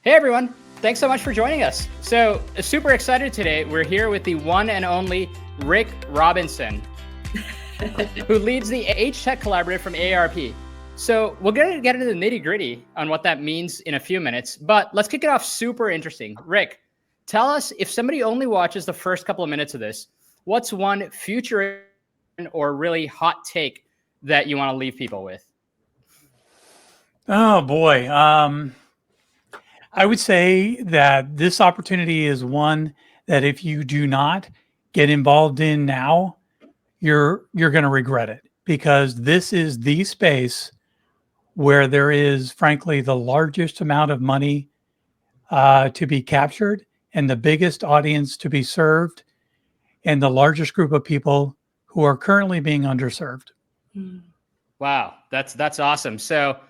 Hey everyone, thanks so much for joining us. So super excited today. We're here with the one and only Rick Robinson, who leads the AgeTech Collaborative from AARP. So we're going to get into the nitty gritty on what that means in a few minutes, but let's kick it off super interesting. Rick, tell us, if somebody only watches the first couple of minutes of this, what's one future or really hot take that you want to leave people with? Oh boy. I would say that this opportunity is one that if you do not get involved in now, you're going to regret it, because this is the space where there is, frankly, the largest amount of money to be captured and the biggest audience to be served and the largest group of people who are currently being underserved. Wow, that's awesome. So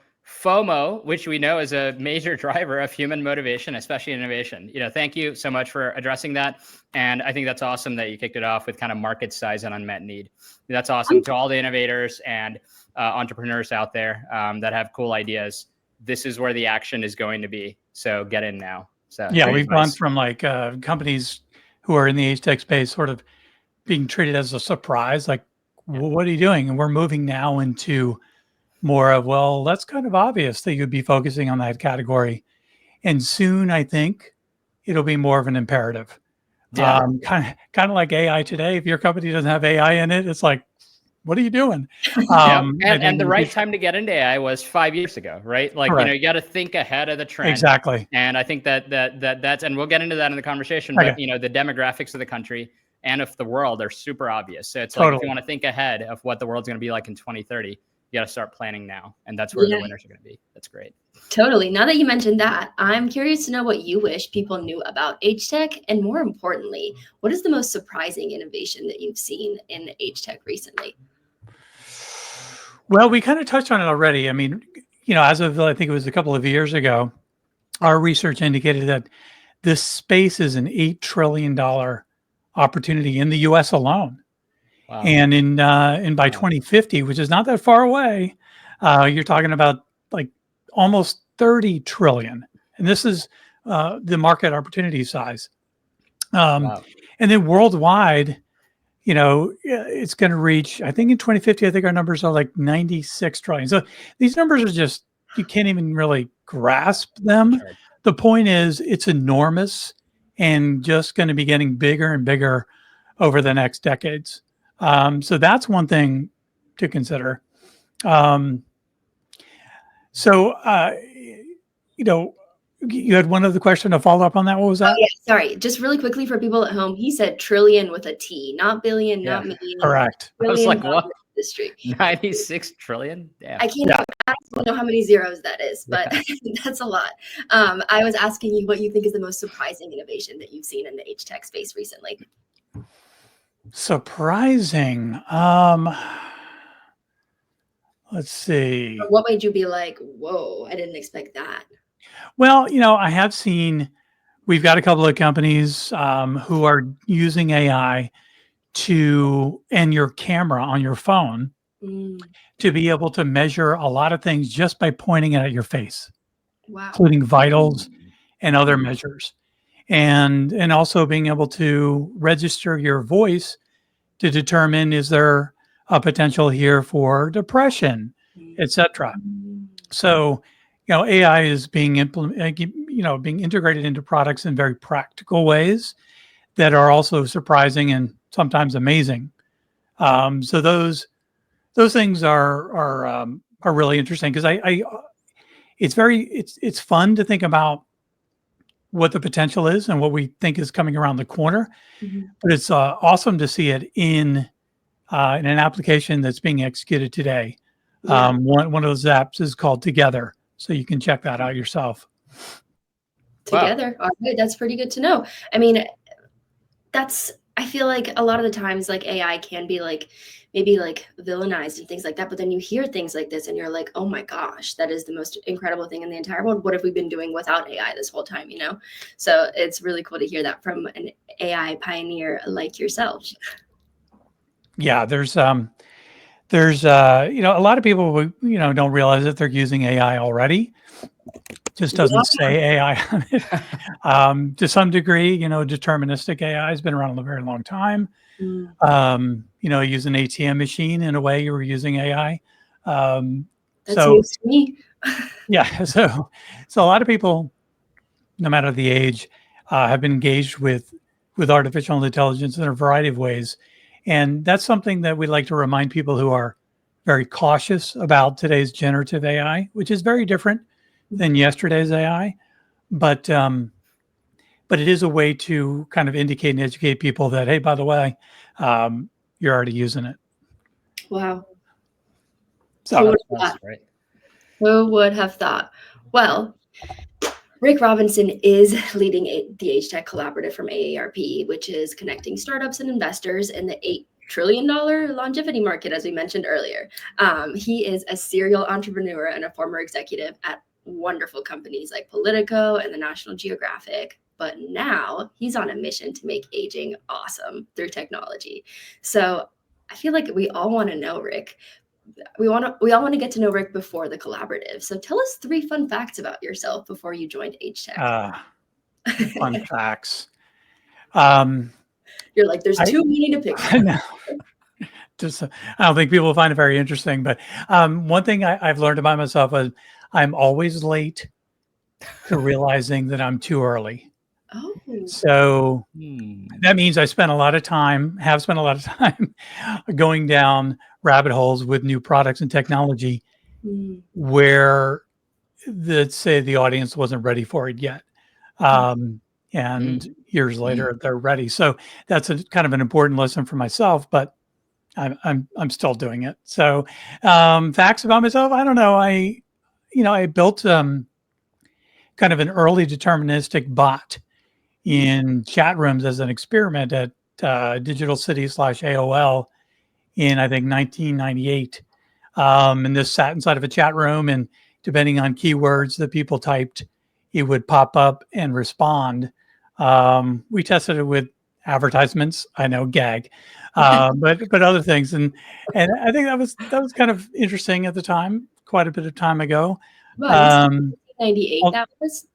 FOMO, which we know is a major driver of human motivation, especially innovation. Thank you so much for addressing that. And I think that's awesome that you kicked it off with kind of market size and unmet need. That's awesome. To all the innovators and entrepreneurs out there that have cool ideas, this is where the action is going to be. So get in now. So yeah, we've gone from companies who are in the age tech space sort of being treated as a surprise, like, well, what are you doing? And we're moving now into more of, well, that's kind of obvious that you'd be focusing on that category. And soon, I think it'll be more of an imperative. Yeah. Kind of like AI today. If your company doesn't have AI in it, it's like, what are you doing? And the right time to get into AI was 5 years ago, right? Like, correct. You got to think ahead of the trend. Exactly. And I think that's, and we'll get into that in the conversation, okay. But, the demographics of the country and of the world are super obvious. So it's totally. like, if you want to think ahead of what the world's going to be like in 2030, you got to start planning now. And that's where the winners are going to be. That's great. Totally. Now that you mentioned that, I'm curious to know what you wish people knew about age tech. And more importantly, what is the most surprising innovation that you've seen in age tech recently? Well, we kind of touched on it already. I mean, as of, I think it was a couple of years ago, our research indicated that this space is an $8 trillion opportunity in the US alone. Wow. And by 2050, which is not that far away, you're talking about like almost 30 trillion. And this is the market opportunity size. Wow. And then worldwide, it's going to reach, I think in 2050, I think our numbers are like 96 trillion. So these numbers are just, you can't even really grasp them. Sure. The point is, it's enormous and just going to be getting bigger and bigger over the next decades. So that's one thing to consider. You had one other question to follow up on that. What was that? Oh, yeah, sorry. Just really quickly for people at home, he said trillion with a T, not billion, not million. Correct. I was like, what? 96 trillion? Damn. I don't know how many zeros that is, but that's a lot. I was asking you what you think is the most surprising innovation that you've seen in the age tech space recently. Surprising. Let's see. What made you be like, whoa, I didn't expect that? Well, I have seen, we've got a couple of companies who are using AI and your camera on your phone to be able to measure a lot of things just by pointing it at your face. Wow. Including vitals and other measures. And also being able to register your voice to determine, is there a potential here for depression, etc. So, AI is being being integrated into products in very practical ways that are also surprising and sometimes amazing. So those things are really interesting, because it's fun to think about what the potential is and what we think is coming around the corner, but it's awesome to see it in an application that's being executed today. Yeah. One of those apps is called Together, so you can check that out yourself. Together. Wow. All right, that's pretty good to know. I mean, I feel like a lot of the times, like, AI can be like maybe like villainized and things like that, but then you hear things like this and you're like, oh my gosh, that is the most incredible thing in the entire world. What have we been doing without AI this whole time, So it's really cool to hear that from an AI pioneer like yourself. Yeah, there's a lot of people don't realize that they're using AI already just doesn't say AI on it. To some degree, deterministic AI has been around a very long time. Use an ATM machine in a way you were using AI. That's news to me. Yeah. So a lot of people, no matter the age, have been engaged with artificial intelligence in a variety of ways. And that's something that we like to remind people who are very cautious about today's generative AI, which is very different than yesterday's AI. But it is a way to kind of indicate and educate people that, hey, by the way, you're already using it. Wow. So who would have thought? Well, Rick Robinson is leading the AgeTech Collaborative from AARP, which is connecting startups and investors in the $8 trillion longevity market, as we mentioned earlier. He is a serial entrepreneur and a former executive at wonderful companies like Politico and the National Geographic. But now he's on a mission to make aging awesome through technology. So I feel like we all want to know Rick. We all want to get to know Rick before the collaborative. So tell us 3 fun facts about yourself before you joined AgeTech. Fun facts. You're like, there's too many to pick from. No. I don't think people will find it very interesting. But one thing I've learned about myself is I'm always late to realizing that I'm too early. Oh. So that means have spent a lot of time going down rabbit holes with new products and technology where, let's say, the audience wasn't ready for it yet. And years later, they're ready. So that's a kind of an important lesson for myself, but I'm still doing it. So facts about myself, I don't know. I built kind of an early deterministic bot in chat rooms as an experiment at Digital City / AOL in, I think, 1998. And this sat inside of a chat room, and depending on keywords that people typed, it would pop up and respond. We tested it with advertisements. I know, gag, but other things, and I think that was kind of interesting at the time, quite a bit of time ago. 98. That was.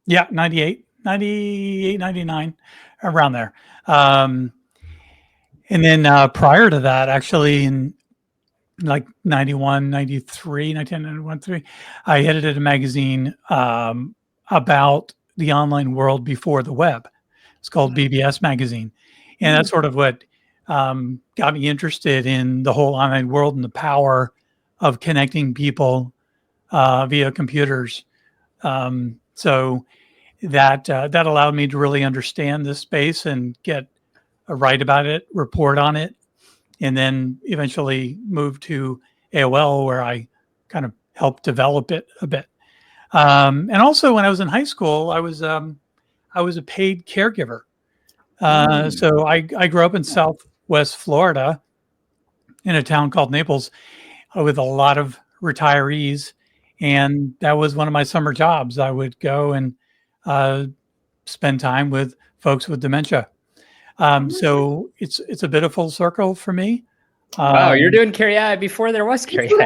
Yeah, 98, 99, around there. And then prior to that, actually, in like 91, 93, 1993, I edited a magazine about the online world before the web. It's called BBS Magazine. And that's sort of what got me interested in the whole online world and the power of connecting people via computers. So that allowed me to really understand this space and get a write about it, report on it, and then eventually move to AOL, where I kind of helped develop it a bit. And also, when I was in high school, I was a paid caregiver. So I grew up in Southwest Florida in a town called Naples with a lot of retirees. And that was one of my summer jobs. I would go and spend time with folks with dementia. So it's a bit of full circle for me. Wow, you're doing CareYaya before there was CareYaya.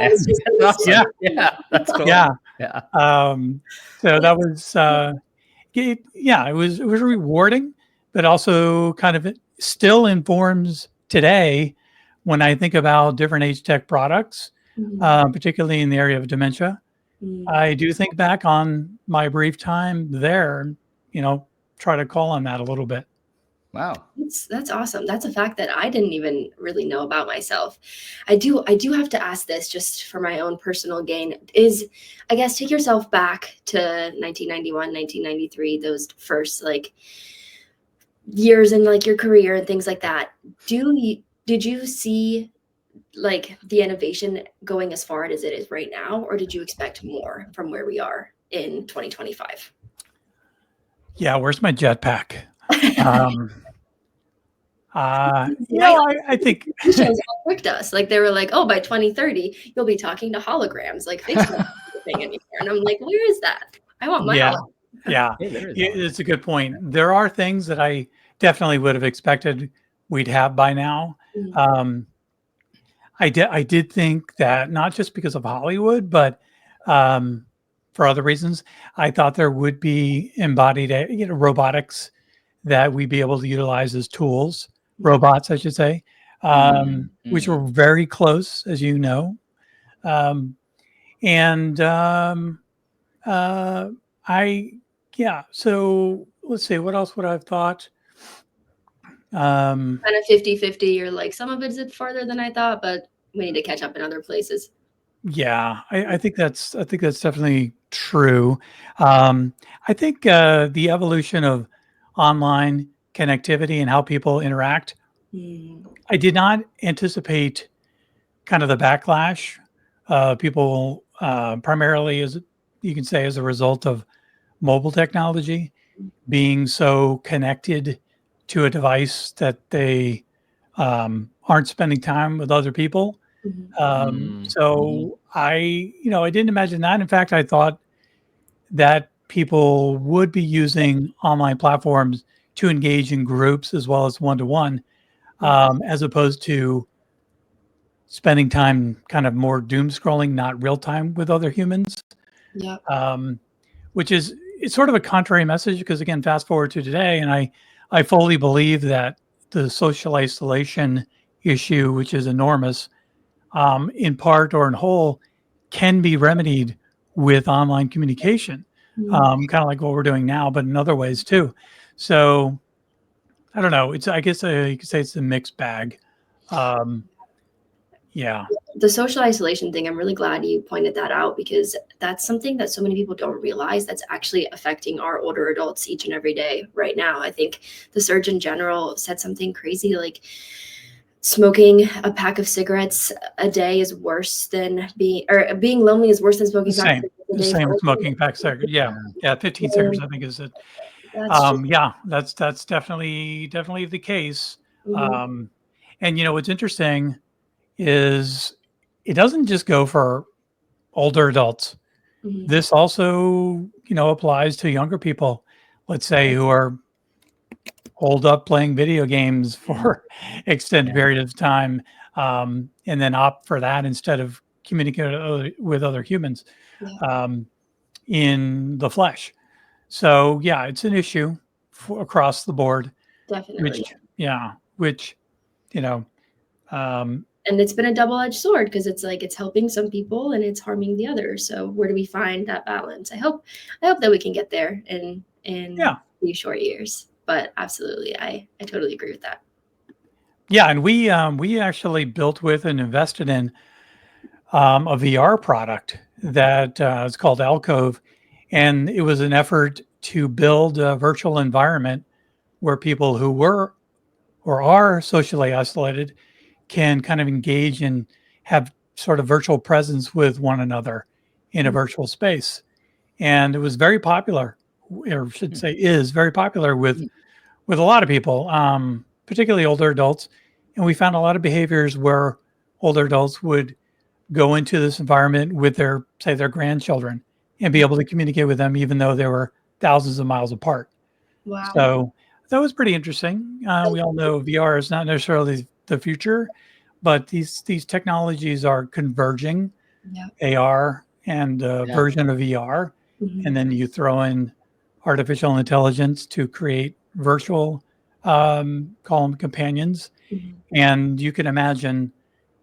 That's awesome. Yeah, that's cool. Yeah. So that was it was rewarding, but also kind of still informs today when I think about different AgeTech products, particularly in the area of dementia. I do think back on my brief time there, try to call on that a little bit. Wow. That's awesome. That's a fact that I didn't even really know about myself. I do have to ask this just for my own personal gain, is, I guess, take yourself back to 1991, 1993, those first years in your career and things like that. Did you see the innovation going as far as it is right now, or did you expect more from where we are in 2025? Yeah, where's my jetpack? I think shows tricked us. They were like, oh, by 2030, you'll be talking to holograms, like Facebook thing anymore. And I'm like, where is that? I want my hologram. Yeah, it's a good point. There are things that I definitely would have expected we'd have by now. I did think that, not just because of Hollywood, but from for other reasons. I thought there would be embodied, robotics that we'd be able to utilize as tools, robots, I should say, which were very close, as you know. So let's see, what else would I have thought? Kind of 50-50. You're like, some of it's farther than I thought, but we need to catch up in other places. Yeah, I think that's definitely true. I think the evolution of online connectivity and how people interact, I did not anticipate kind of the backlash. People primarily, as you can say, as a result of mobile technology being so connected to a device that they aren't spending time with other people. So I didn't imagine that. In fact, I thought that people would be using online platforms to engage in groups as well as one-to-one, as opposed to spending time kind of more doom scrolling, not real time with other humans. Yeah. Which is, it's sort of a contrary message, because again, fast forward to today, and I fully believe that the social isolation issue, which is enormous, in part or in whole, can be remedied with online communication, kind of like what we're doing now, but in other ways too. So I don't know. I guess you could say it's a mixed bag. Yeah. The social isolation thing, I'm really glad you pointed that out, because that's something that so many people don't realize that's actually affecting our older adults each and every day right now. I think the Surgeon General said something crazy like smoking a pack of cigarettes a day is worse than being lonely is worse than smoking the same as smoking pack of cigarettes. Yeah, 15 cigarettes, I think, is it. That's definitely the case. And what's interesting is it doesn't just go for older adults. This also, applies to younger people, let's say, who are holed up playing video games for extended period of time, and then opt for that instead of communicating with other humans in the flesh. So yeah, it's an issue across the board. Definitely. Which and it's been a double-edged sword, because it's like it's helping some people and it's harming the others. So where do we find that balance? I hope that we can get there in these short years. But absolutely, I totally agree with that. Yeah, and we actually built with and invested in a VR product that is called Alcove, and it was an effort to build a virtual environment where people who were or are socially isolated can kind of engage and have sort of virtual presence with one another in a virtual space. And it was very popular, or should say is very popular with a lot of people, particularly older adults. And we found a lot of behaviors where older adults would go into this environment with their grandchildren and be able to communicate with them, even though they were thousands of miles apart. Wow. So that was pretty interesting. We all know VR is not necessarily the future, but these technologies are converging. AR and version of VR, and then you throw in artificial intelligence to create virtual, call them companions, and you can imagine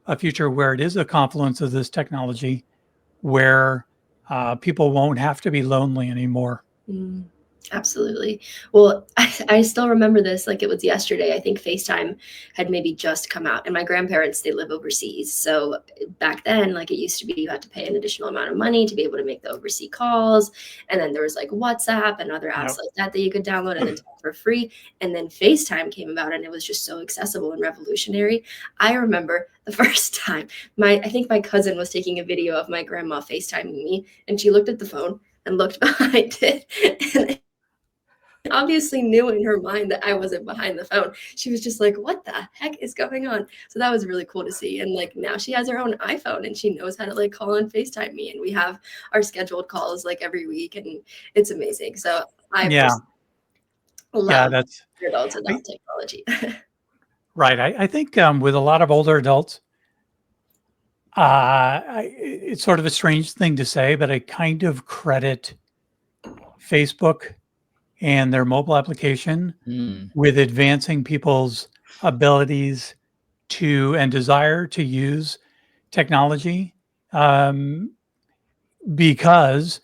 a future where it is a confluence of this technology, where people won't have to be lonely anymore. Absolutely. Well, I still remember this like it was yesterday. I think FaceTime had maybe just come out, and my grandparents, they live overseas. So back then, like it used to be, you had to pay an additional amount of money to be able to make the overseas calls. And then there was like WhatsApp and other apps like that you could download and then talk for free. And then FaceTime came about, and it was just so accessible and revolutionary. I remember the first time I think my cousin was taking a video of my grandma FaceTiming me, and she looked at the phone and looked behind it, and obviously knew in her mind that I wasn't behind the phone. She was just like, what the heck is going on? So that was really cool to see. And like now she has her own iPhone and she knows how to like call and FaceTime me, and we have our scheduled calls like every week, and it's amazing. So I love adults adopt technology. Right. I think with a lot of older adults, It's sort of a strange thing to say, but I kind of credit Facebook and their mobile application with advancing people's abilities to and desire to use technology, because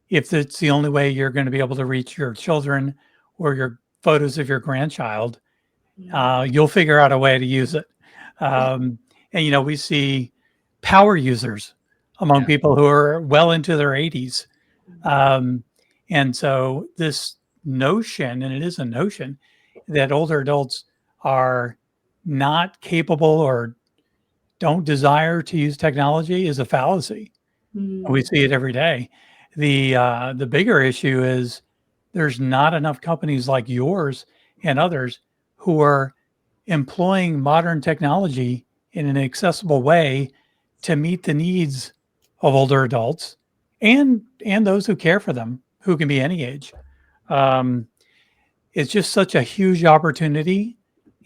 if it's the only way you're going to be able to reach your children or your photos of your grandchild, you'll figure out a way to use it. And we see power users among people who are well into their 80s. And so this notion, and it is a notion, that older adults are not capable or don't desire to use technology is a fallacy. We see it every day. The bigger issue is there's not enough companies like yours and others who are employing modern technology in an accessible way to meet the needs of older adults and those who care for them, who can be any age. It's just such a huge opportunity,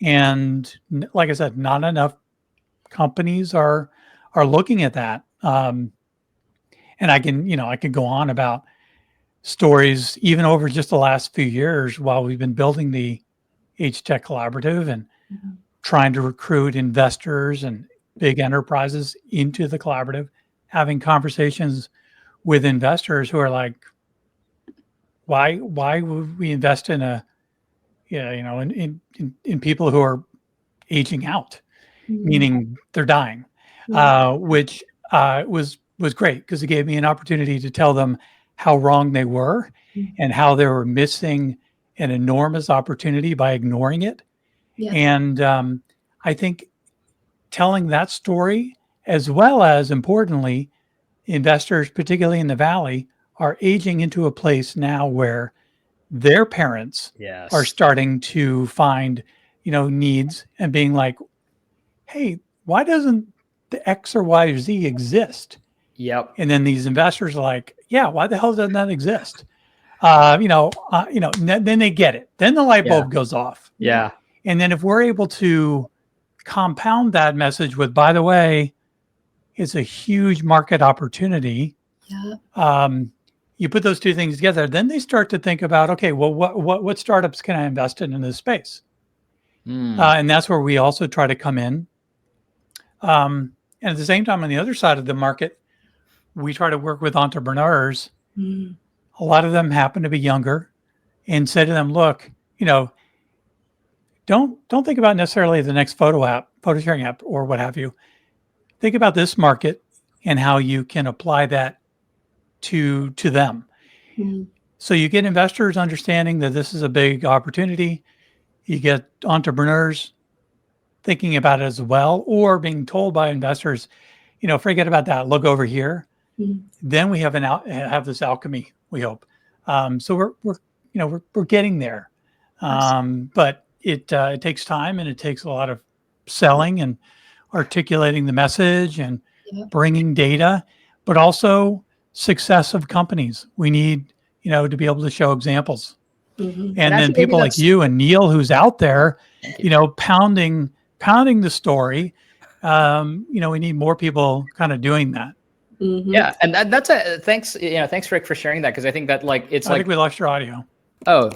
and like I said, not enough companies are looking at that. And I can go on about stories even over just the last few years while we've been building the AgeTech Collaborative and trying to recruit investors and big enterprises into the collaborative, having conversations with investors who are like, why would we invest in in people who are aging out, meaning they're dying, which was great because it gave me an opportunity to tell them how wrong they were and how they were missing an enormous opportunity by ignoring it. And I think telling that story, as well as importantly, investors, particularly in the Valley, are aging into a place now where their parents are starting to find, needs and being like, hey, why doesn't the X or Y or Z exist? Yep. And then these investors are like, yeah, why the hell doesn't that exist? Then they get it. Then the light bulb goes off. Yeah. And then if we're able to compound that message with, by the way, it's a huge market opportunity. You put those two things together, then they start to think about, okay, well, what startups can I invest in this space? And that's where we also try to come in. And at the same time, on the other side of the market, we try to work with entrepreneurs. A lot of them happen to be younger, and say to them, look, don't think about necessarily the next photo sharing app or what have you. Think about this market and how you can apply that to them. So you get investors understanding that this is a big opportunity. You get entrepreneurs thinking about it as well, or being told by investors, forget about that, look over here. Then we have this alchemy, we hope. So we're getting there. But it takes time, and it takes a lot of selling and articulating the message and bringing data, but also success of companies. We need, to be able to show examples. And then people like you and Neil, who's out there, pounding the story. We need more people kind of doing that. Yeah, and that's thanks. Thanks, Rick, for sharing that, because I think that I think we lost your audio. Oh.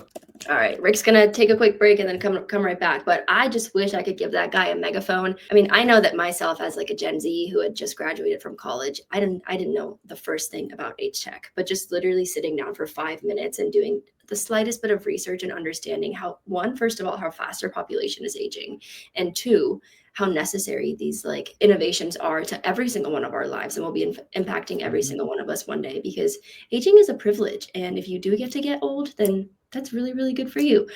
All right, Rick's gonna take a quick break and then come right back. But I just wish I could give that guy a megaphone. I mean, I know that myself as a Gen Z who had just graduated from college, I didn't know the first thing about AgeTech, but just literally sitting down for 5 minutes and doing the slightest bit of research and understanding how, one, first of all, how fast our population is aging, and two, how necessary these innovations are to every single one of our lives, and will be impacting every single one of us one day, because aging is a privilege. And if you do get to get old, then that's really, really good for you.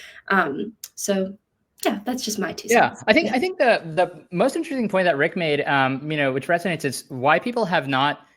So yeah, that's just my 2 cents. I think the most interesting point that Rick made, which resonates, is why people have not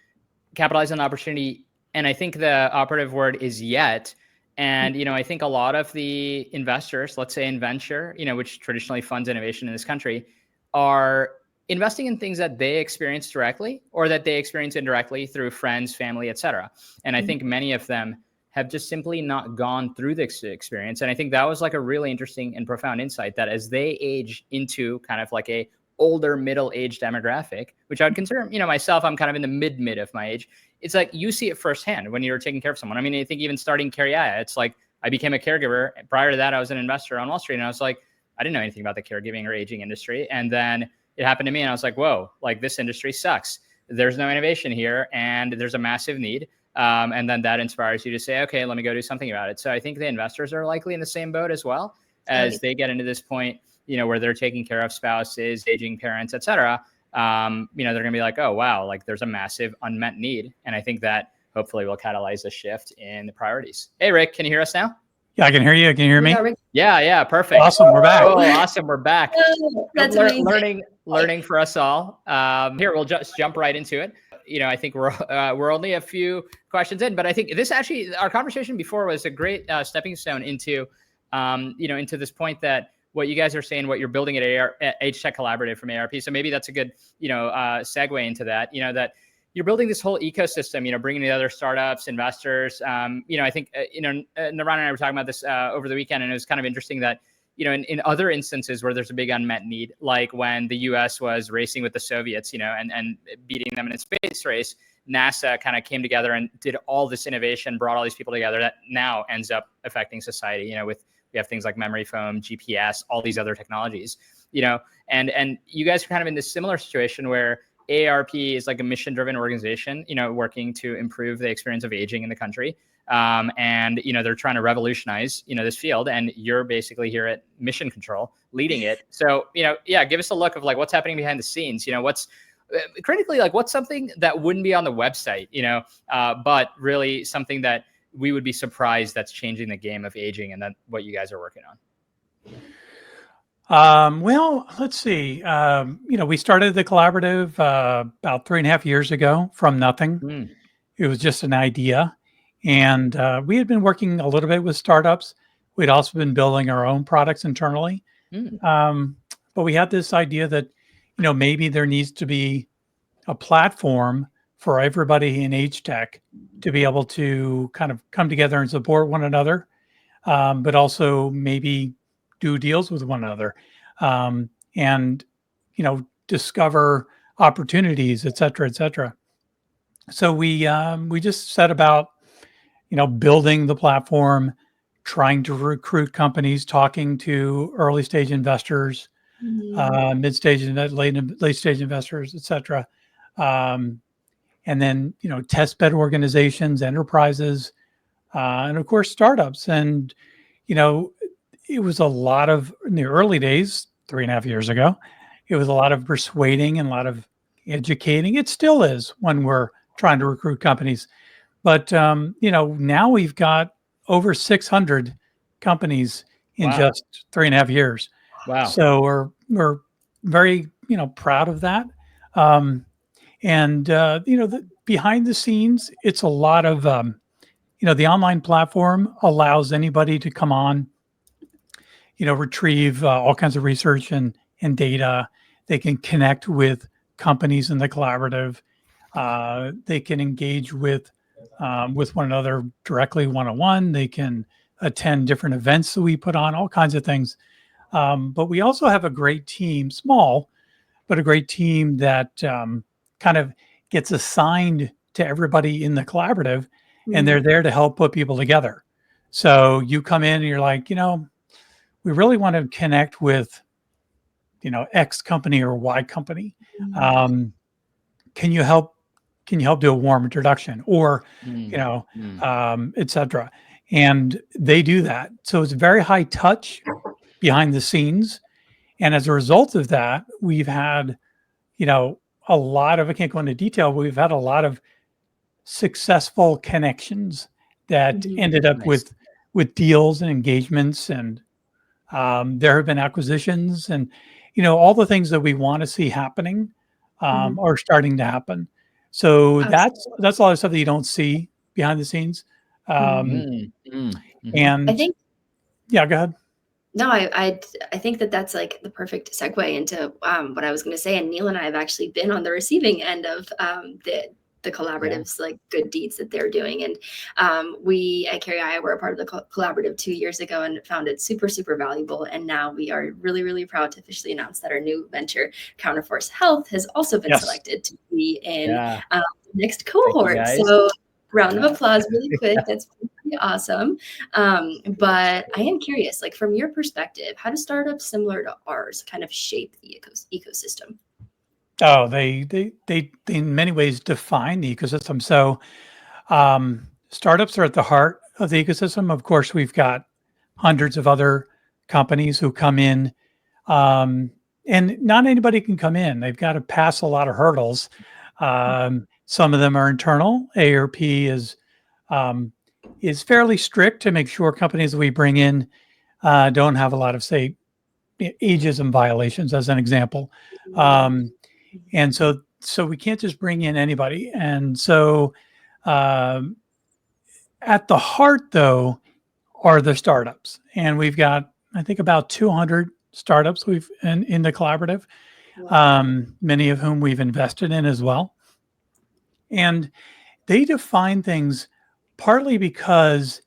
capitalized on the opportunity. And I think the operative word is yet. And, I think a lot of the investors, let's say in venture, which traditionally funds innovation in this country, are investing in things that they experience directly or that they experience indirectly through friends, family, et cetera. And I think many of them have just simply not gone through this experience. And I think that was a really interesting and profound insight, that as they age into kind of a older middle-aged demographic, which I would consider, myself, I'm kind of in the mid of my age. It's like you see it firsthand when you're taking care of someone. I mean, I think even starting CareYaya, it's like I became a caregiver. Prior to that, I was an investor on Wall Street, and I was like, I didn't know anything about the caregiving or aging industry. And then it happened to me, and I was like, whoa, like this industry sucks. There's no innovation here, and there's a massive need. And then that inspires you to say, okay, let me go do something about it. So I think the investors are likely in the same boat as well, as they get into this point, where they're taking care of spouses, aging parents, et cetera. They're going to be like, oh, wow, like there's a massive unmet need. And I think that hopefully will catalyze a shift in the priorities. Hey, Rick, can you hear us now? Yeah, I can hear you. Can you hear me? Yeah, perfect. Awesome, we're back. Oh, awesome, we're back. That's amazing. Learning for us all. Here, we'll just jump right into it. I think we're only a few questions in, but I think this actually, our conversation before was a great stepping stone into, into this point that what you guys are saying, what you're building at AgeTech Collaborative from AARP. So maybe that's a good, segue into that, that you're building this whole ecosystem, bringing together startups, investors. I think, Nirvana and I were talking about this over the weekend, and it was kind of interesting that, in other instances where there's a big unmet need, like when the US was racing with the Soviets, and beating them in a space race, NASA kind of came together and did all this innovation, brought all these people together that now ends up affecting society, we have things like memory foam, GPS, all these other technologies, and you guys are kind of in this similar situation where AARP is like a mission-driven organization, working to improve the experience of aging in the country. And they're trying to revolutionize, this field, and you're basically here at Mission Control leading it. So, give us a look of like what's happening behind the scenes, what's critically, like what's something that wouldn't be on the website, but really something that we would be surprised that's changing the game of aging, and that's what you guys are working on. Well, let's see. We started the collaborative about 3.5 years ago from nothing. It was just an idea. And we had been working a little bit with startups. We'd also been building our own products internally. But we had this idea that, maybe there needs to be a platform for everybody in age tech to be able to kind of come together and support one another, but also maybe do deals with one another, and, discover opportunities, et cetera, et cetera. So we just set about, building the platform, trying to recruit companies, talking to early stage investors, mid-stage and late stage investors, et cetera. And then, test bed organizations, enterprises, and of course, startups. And, it was a lot of, in the early days, 3.5 years ago, it was a lot of persuading and a lot of educating. It still is when we're trying to recruit companies. But, now we've got over 600 companies in just 3.5 years. Wow. So we're very, proud of that. Behind the scenes, it's a lot of, the online platform allows anybody to come on, retrieve all kinds of research and data. They can connect with companies in the collaborative. They can engage with one another directly one-on-one. They can attend different events that we put on, all kinds of things. But we also have a great team, small, but a great team that kind of gets assigned to everybody in the collaborative, and they're there to help put people together. So you come in and you're like, we really want to connect with, X company or Y company. Can you help do a warm introduction or, et cetera. And they do that. So it's very high touch behind the scenes. And as a result of that, we've had, a lot of, I can't go into detail, but we've had a lot of successful connections that ended up with deals and engagements. And there have been acquisitions and, all the things that we want to see happening are starting to happen. So that's a lot of stuff that you don't see behind the scenes. And I think, yeah, go ahead. No, I think that's like the perfect segue into what I was going to say. And Neil and I have actually been on the receiving end of the collaborative's like good deeds that they're doing. And we at CareYaya were a part of the collaborative 2 years ago and found it super, super valuable. And now we are really, really proud to officially announce that our new venture, Counterforce Health, has also been selected to be in the next cohort. So round of applause really quick. That's pretty awesome. But I am curious, like from your perspective, how do startups similar to ours kind of shape the ecosystem? Oh, they in many ways define the ecosystem. So startups are at the heart of the ecosystem. Of course, we've got hundreds of other companies who come in, and not anybody can come in. They've got to pass a lot of hurdles. Some of them are internal. AARP is fairly strict to make sure companies that we bring in don't have a lot of, say, ageism violations, as an example. And so we can't just bring in anybody. And so at the heart, though, are the startups. And we've got, I think, about 200 startups in the collaborative, many of whom we've invested in as well. And they define things partly because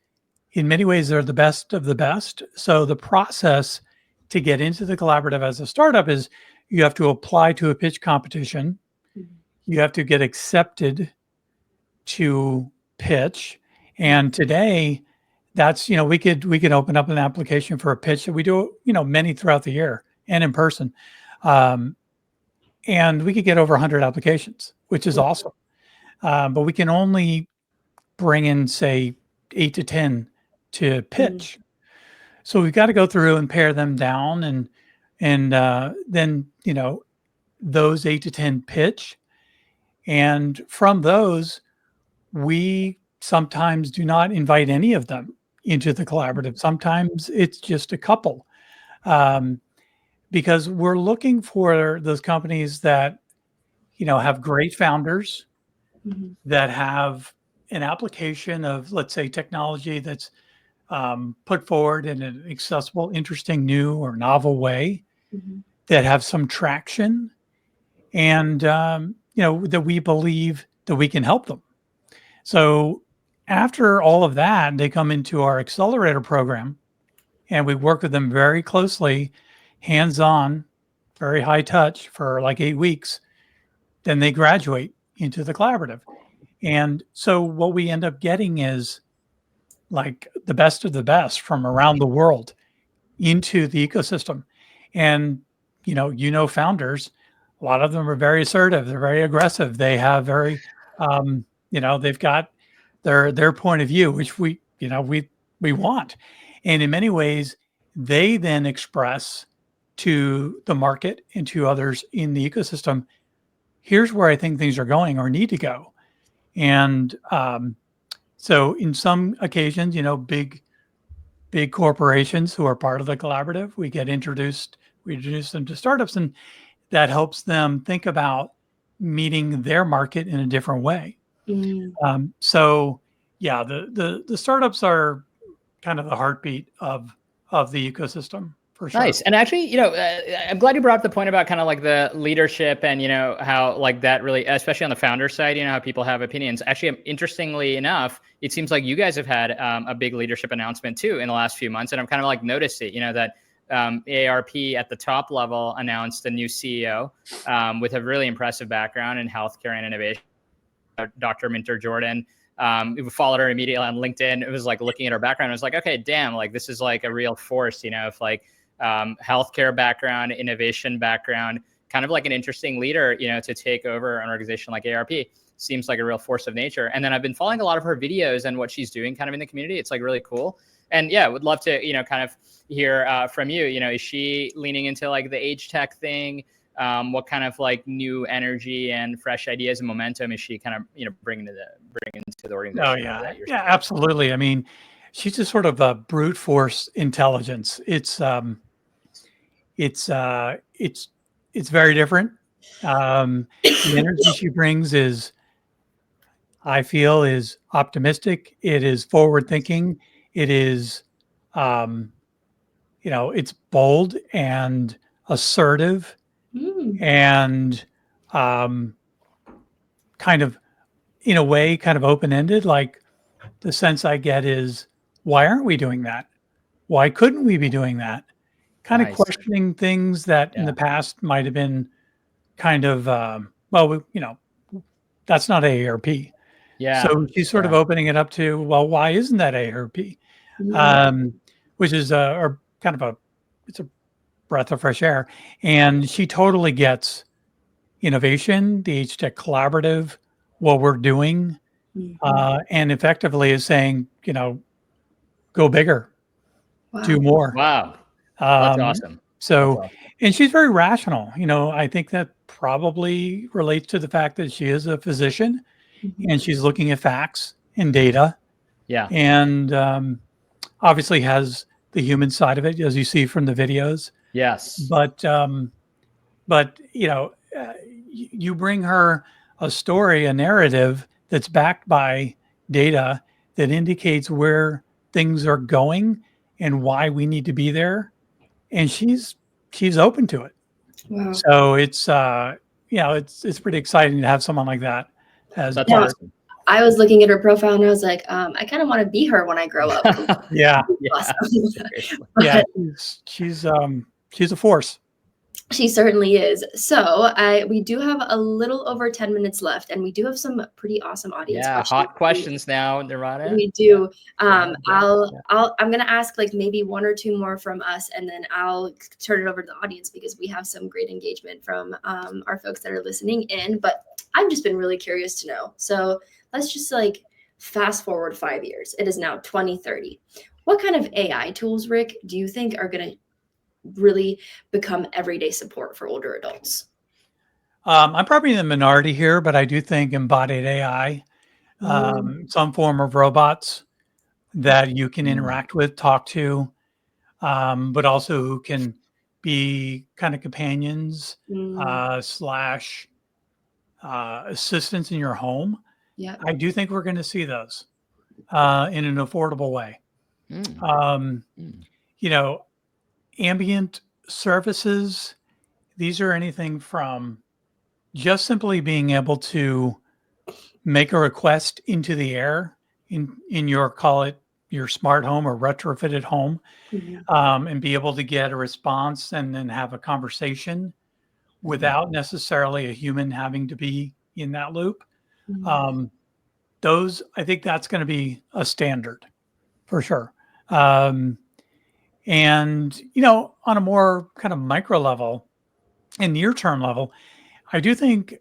in many ways they're the best of the best. So the process to get into the collaborative as a startup is you have to apply to a pitch competition. You have to get accepted to pitch. And today that's, we could open up an application for a pitch that we do, many throughout the year and in person. And we could get over 100 applications, which is awesome. But we can only bring in, say, 8 to 10 to pitch. So we've got to go through and pare them down, and then those 8 to 10 pitch, and from those we sometimes do not invite any of them into the collaborative. Sometimes it's just a couple, because we're looking for those companies that have great founders, that have an application of, let's say, technology that's put forward in an accessible, interesting, new or novel way, that have some traction, and that we believe that we can help them. So after all of that, they come into our accelerator program, and we work with them very closely, hands-on, very high touch for like 8 weeks. Then they graduate into the collaborative. And so what we end up getting is like the best of the best from around the world into the ecosystem. And, founders, a lot of them are very assertive. They're very aggressive. They have very, they've got their point of view, which we want. And in many ways, they then express to the market and to others in the ecosystem, here's where I think things are going or need to go. And so in some occasions, big corporations who are part of the collaborative, we introduce them to startups, and that helps them think about meeting their market in a different way. So yeah, the startups are kind of the heartbeat of the ecosystem. For sure. Nice. And actually, I'm glad you brought up the point about kind of like the leadership and, how like that really, especially on the founder side, how people have opinions. Actually, interestingly enough, it seems like you guys have had a big leadership announcement too in the last few months. And I've kind of like noticed it, that AARP at the top level announced a new CEO with a really impressive background in healthcare and innovation, Dr. Minter Jordan. We followed her immediately on LinkedIn. It was like looking at her background. I was like, okay, damn, like this is like a real force, if like healthcare background, innovation background, kind of like an interesting leader, to take over an organization like AARP. Seems like a real force of nature. And then I've been following a lot of her videos and what she's doing kind of in the community. It's like really cool. And yeah, would love to, kind of hear from you, is she leaning into like the AgeTech thing? What kind of like new energy and fresh ideas and momentum is she kind of, bringing to the organization? Oh yeah, absolutely. I mean, she's just sort of a brute force intelligence. It's very different. The energy she brings I feel is optimistic. It is forward thinking. It is, it's bold and assertive and kind of in a way kind of open-ended. Like the sense I get is, why aren't we doing that? Why couldn't we be doing that? Kind of Nice. questioning things that in the past might have been kind of, that's not AARP. Yeah. So she's sort of opening it up to, well, why isn't that AARP? Which is it's a breath of fresh air. And she totally gets innovation, the AgeTech Collaborative, what we're doing, and effectively is saying, go bigger, do more. Wow. That's awesome. So, and she's very rational. I think that probably relates to the fact that she is a physician and she's looking at facts and data. Yeah. And obviously has the human side of it, as you see from the videos. Yes. But you bring her a story, a narrative that's backed by data that indicates where things are going and why we need to be there, and she's open to it. Wow. So it's it's pretty exciting to have someone like that as That's part. awesome. I was looking at her profile and I was like, I kind of want to be her when I grow up. Yeah. But She's a force. she certainly is. So we do have a little over 10 minutes left, and we do have some pretty awesome audience questions. Hot questions now, Nirvana. We do. I'm gonna ask like maybe one or two more from us, and then I'll turn it over to the audience because we have some great engagement from our folks that are listening in. But I've just been really curious to know. So let's just like fast forward 5 years. It is now 2030. What kind of AI tools, Rick, do you think are gonna really become everyday support for older adults? I'm probably in the minority here, but I do think embodied AI, some form of robots that you can interact with, talk to, but also who can be kind of companions slash assistants in your home. Yeah, I do think we're going to see those in an affordable way. Ambient services, these are anything from just simply being able to make a request into the air in your, call it your smart home or retrofitted home, and be able to get a response and then have a conversation without necessarily a human having to be in that loop. Those, I think that's going to be a standard for sure. And, on a more kind of micro level and near-term level, I do think,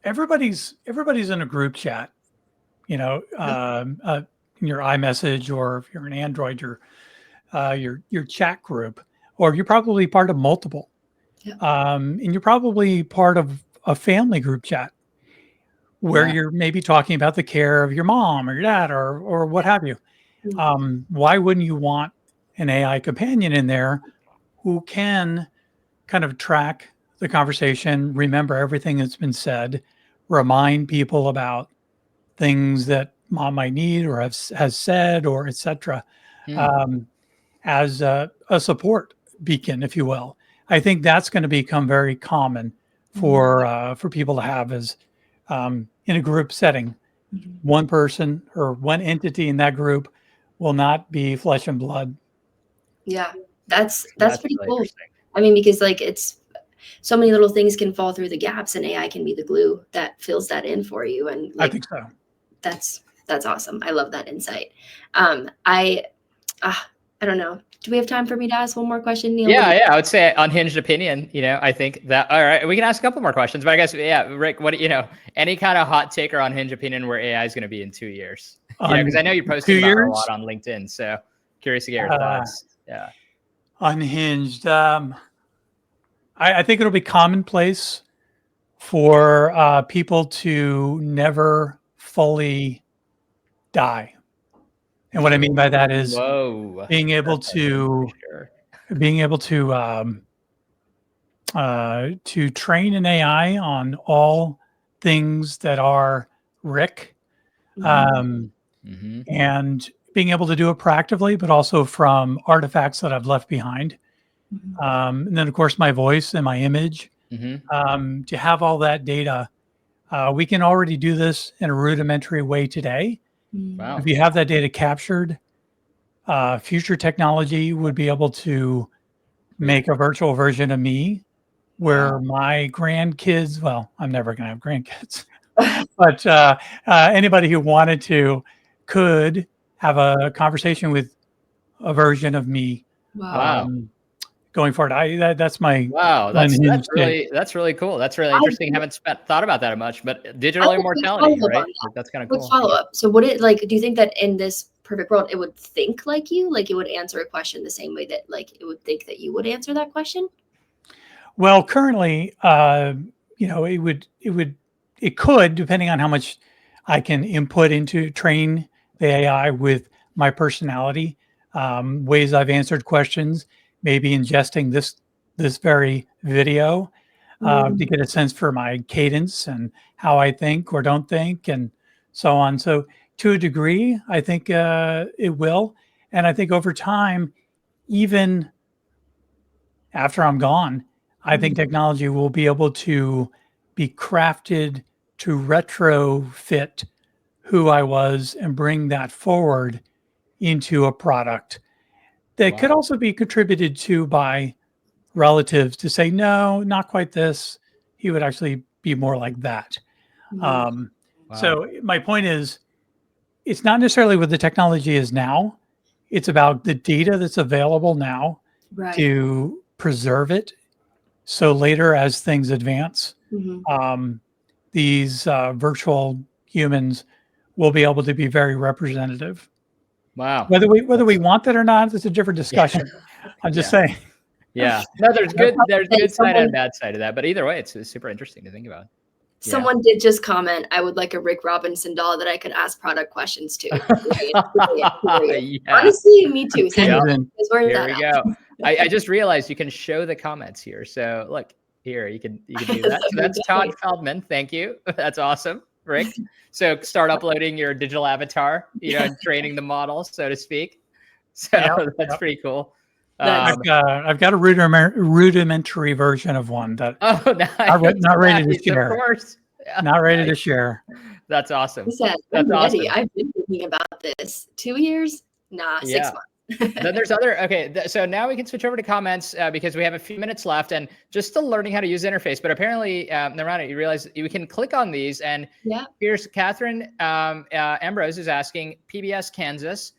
everybody's in a group chat, in your iMessage, or if you're an Android, your chat group, or you're probably part of multiple. And you're probably part of a family group chat where you're maybe talking about the care of your mom or your dad or what have you. Why wouldn't you want an AI companion in there who can kind of track the conversation, remember everything that's been said, remind people about things that mom might need or has said, or etc., as a support beacon, if you will. I think that's going to become very common for people to have as in a group setting. One person or one entity in that group will not be flesh and blood. Yeah, that's pretty really cool. I mean, because like it's so many little things can fall through the gaps, and AI can be the glue that fills that in for you. And like, I think so. That's awesome. I love that insight. I don't know. Do we have time for me to ask one more question, Neil? Yeah. I would say unhinged opinion. I think that, all right, we can ask a couple more questions, but I guess, Rick, what, any kind of hot take or unhinged opinion where AI is going to be in 2 years? Because I know you're posting about it a lot on LinkedIn. So curious to get your thoughts. Yeah. Unhinged. I think it'll be commonplace for people to never fully die. And what I mean by that is being able to train an AI on all things that are Rick, and being able to do it proactively, but also from artifacts that I've left behind. And then, of course, my voice and my image, to have all that data We can already do this in a rudimentary way today. Wow. If you have that data captured, future technology would be able to make a virtual version of me where my grandkids, well, I'm never going to have grandkids, but anybody who wanted to could have a conversation with a version of me Wow. going forward. That's my Wow, that's unhinged take. really cool. That's really interesting. Haven't thought about that much, but digital immortality, right? Like, that's kind of Quick cool. follow-up. So would it like, do you think that in this perfect world, it would think like you? Like it would answer a question the same way that like it would think that you would answer that question? Well, currently, it could, depending on how much I can input into train the AI with my personality, ways I've answered questions, maybe ingesting this very video to get a sense for my cadence and how I think or don't think, and so on. So, to a degree, I think it will, and I think over time, even after I'm gone, I think technology will be able to be crafted to retrofit who I was and bring that forward into a product that could Wow. also be contributed to by relatives to say, no, not quite this. He would actually be more like that. Wow. So my point is, it's not necessarily what the technology is now. It's about the data that's available now Right. to preserve it. So later, as things advance, these virtual humans will be able to be very representative. Wow. Whether we want that or not, it's a different discussion. I'm just saying. Yeah. No, there's good side and Someone- bad side of that, but either way, it's super interesting to think about. Someone did just comment, I would like a Rick Robinson doll that I could ask product questions to. Period. Honestly, me too. Yeah. Here Here we go. I just realized you can show the comments here. So look here, you can do that. So that's Todd Feldman. Thank you. That's awesome, Rick. So start uploading your digital avatar, and training the model, so to speak. So that's pretty cool. I've got a rudimentary version of one that nice. not ready to share. Of course. Not ready to share. That's awesome. I'm ready. I've been thinking about this 2 years. 6 months. Then there's so now we can switch over to comments because we have a few minutes left and just still learning how to use the interface. But apparently, Narana, you realize we can click on these. And here's Catherine Ambrose is asking PBS Kansas.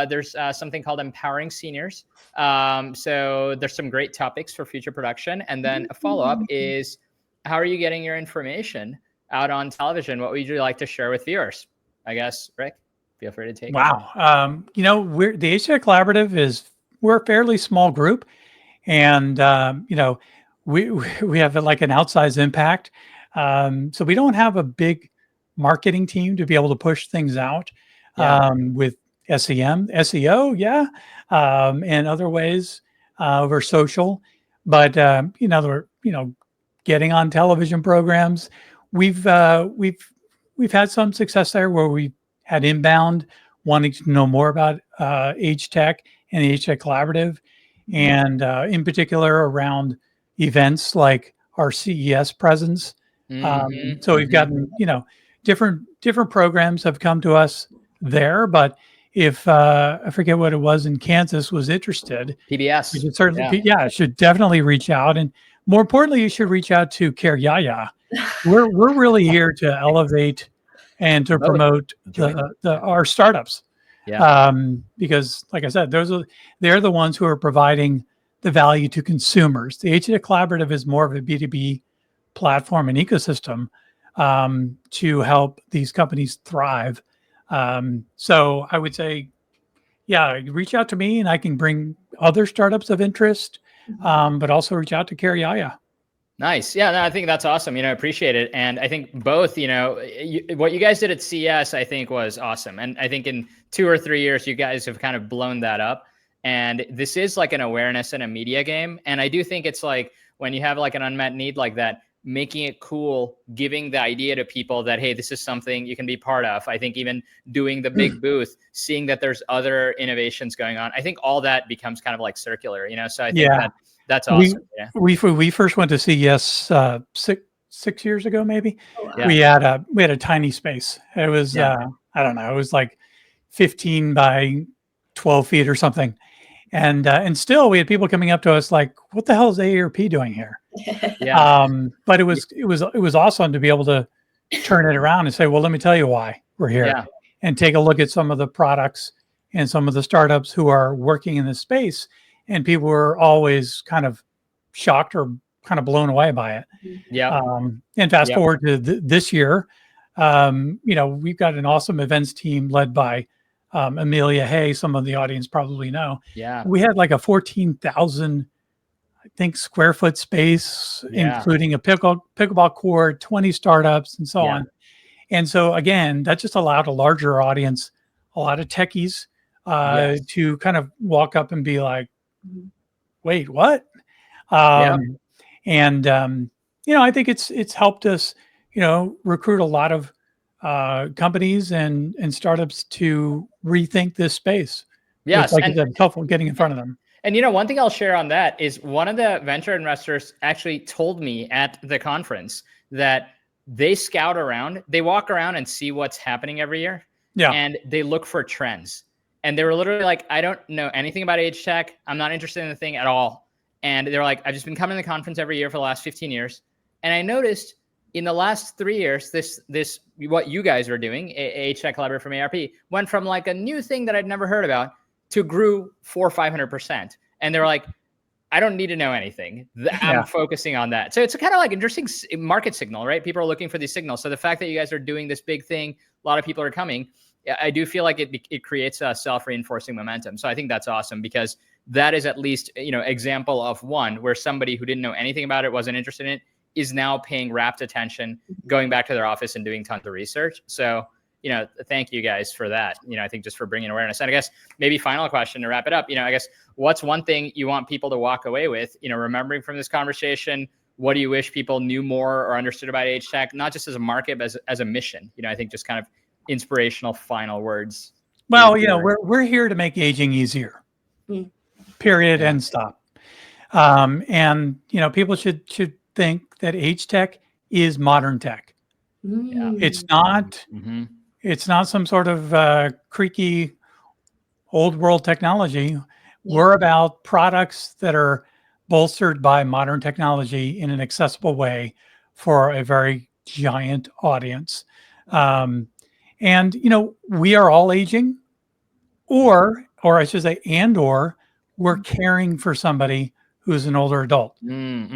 There's something called Empowering Seniors. So there's some great topics for future production. And then a follow-up is, how are you getting your information out on television? What would you like to share with viewers? I guess, Rick, feel free to take it. Wow. We're the AgeTech Collaborative we're a fairly small group, and we have like an outsized impact. So we don't have a big marketing team to be able to push things out with SEM, SEO, and other ways over social. But getting on television programs, we've had some success there where we had inbound wanting to know more about AgeTech and the AgeTech Collaborative, and in particular around events like our CES presence. So we've gotten different programs have come to us there, but if I forget what it was in Kansas was interested, PBS, we should certainly, should definitely reach out, and more importantly, you should reach out to CareYaya. We're really here to elevate and to promote our startups, because, like I said, they're the ones who are providing the value to consumers. The AgeTech Collaborative is more of a B2B platform and ecosystem to help these companies thrive. So I would say, reach out to me and I can bring other startups of interest, but also reach out to CareYaya. Nice. Yeah, no, I think that's awesome. I appreciate it. And I think both, what you guys did at CS, I think was awesome. And I think in 2 or 3 years, you guys have kind of blown that up. And this is like an awareness and a media game. And I do think it's like when you have like an unmet need like that, making it cool, giving the idea to people that, hey, this is something you can be part of. I think even doing the big booth, seeing that there's other innovations going on, I think all that becomes kind of like circular, so I think that's awesome. We first went to CES 6 years ago, maybe. Oh, wow. Yeah. We had a tiny space. It was Yeah. I don't know, it was like 15 by 12 feet or something. And still we had people coming up to us like, what the hell is AARP doing here? Yeah. But it was awesome to be able to turn it around and say, well, let me tell you why we're here, Yeah. and take a look at some of the products and some of the startups who are working in this space. And people were always kind of shocked or kind of blown away by it. Yeah. And fast Yep. forward to this year, we've got an awesome events team led by Amelia Hay. Some of the audience probably know. Yeah. We had like a 14,000, I think, square foot space, Yeah. including a pickleball court, 20 startups, and so Yeah. on. And so again, that just allowed a larger audience, a lot of techies, Yes. to kind of walk up and be like, wait, what? Yeah. I think it's helped us, recruit a lot of companies and startups to rethink this space. Yes. Like I said, it's helpful getting in front of them. And one thing I'll share on that is one of the venture investors actually told me at the conference that they scout around, they walk around and see what's happening every year. Yeah. And they look for trends. And they were literally like, I don't know anything about AgeTech. I'm not interested in the thing at all. And they were like, I've just been coming to the conference every year for the last 15 years. And I noticed in the last 3 years, this what you guys are doing, AgeTech Collaborative from AARP, went from like a new thing that I'd never heard about to grew 400% or 500%. And they were like, I don't need to know anything. I'm focusing on that. So it's a kind of like interesting market signal, right? People are looking for these signals. So the fact that you guys are doing this big thing, a lot of people are coming. I do feel like it creates a self-reinforcing momentum. So I think that's awesome, because that is at least, example of one where somebody who didn't know anything about it, wasn't interested in it, is now paying rapt attention, going back to their office and doing tons of research. So, thank you guys for that. I think just for bringing awareness. And I guess maybe final question to wrap it up, I guess what's one thing you want people to walk away with, remembering from this conversation? What do you wish people knew more or understood about AgeTech, not just as a market, but as a mission? I think just kind of inspirational final words. Well, we're here to make aging easier. Period. Yeah. End stop. People should think that AgeTech is modern tech. Yeah. It's not. It's not some sort of creaky old world technology. Yeah. We're about products that are bolstered by modern technology in an accessible way for a very giant audience. We are all aging, or I should say, or we're caring for somebody who's an older adult.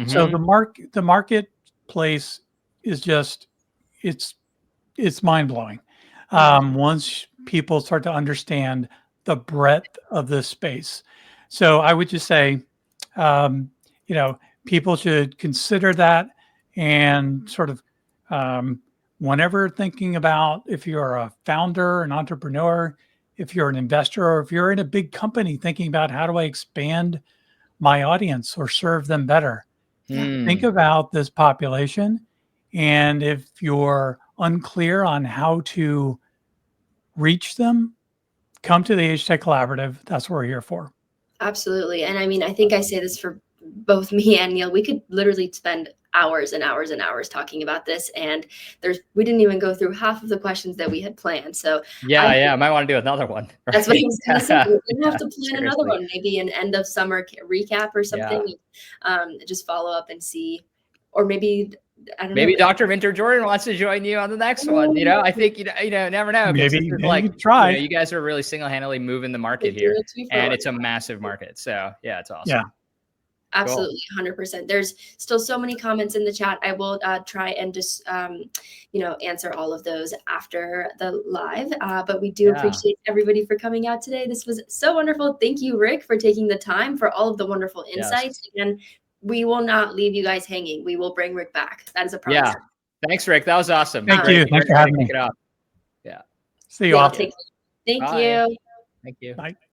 So the marketplace is just, it's mind blowing. Once people start to understand the breadth of this space. So I would just say, people should consider that, and sort of, whenever thinking about, if you're a founder, an entrepreneur, if you're an investor, or if you're in a big company thinking about how do I expand my audience or serve them better, think about this population. And if you're unclear on how to reach them, come to the AgeTech Collaborative. That's what we're here for. Absolutely. And I mean, I think I say this for both me and Neil. We could literally spend hours and hours and hours talking about this, and we didn't even go through half of the questions that we had planned. So I might want to do another one. Right? That's what I was going to say. We're going to have to plan another one, maybe an end of summer recap or something. Just follow up and see, or maybe I don't know. Maybe Dr. Minter Jordan wants to join you on the next one. I think never know. Maybe like try. You guys are really single-handedly moving the market here, and it's a massive market. So it's awesome. Yeah. Absolutely, 100%. There's still so many comments in the chat. I will try and just, answer all of those after the live. But we do appreciate everybody for coming out today. This was so wonderful. Thank you, Rick, for taking the time, for all of the wonderful insights. Yes. And we will not leave you guys hanging. We will bring Rick back. That is a promise. Yeah. Thanks, Rick. That was awesome. Thank you. Thanks for having me. Yeah. See you all. Thank you. Thank you. Bye.